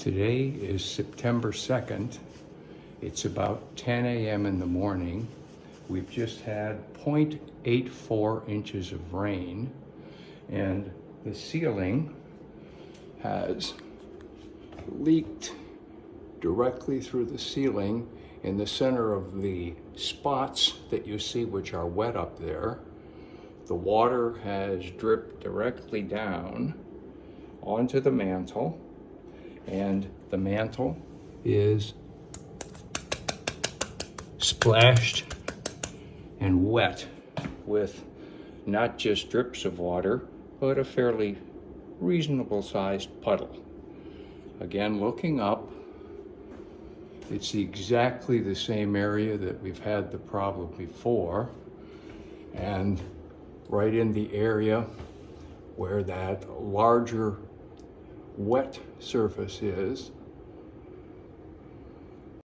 Today is September 2nd. It's about 10 a.m. in the morning. We've just had 0.84 inches of rain, and the ceiling has leaked directly through the ceiling in the center of the spots that you see, which are wet up there. The water has dripped directly down onto the mantle, and the mantle is splashed and wet with not just drips of water, but a fairly reasonable sized puddle. Again, looking up, it's exactly the same area that we've had the problem before, and right in the area where that larger wet surface is,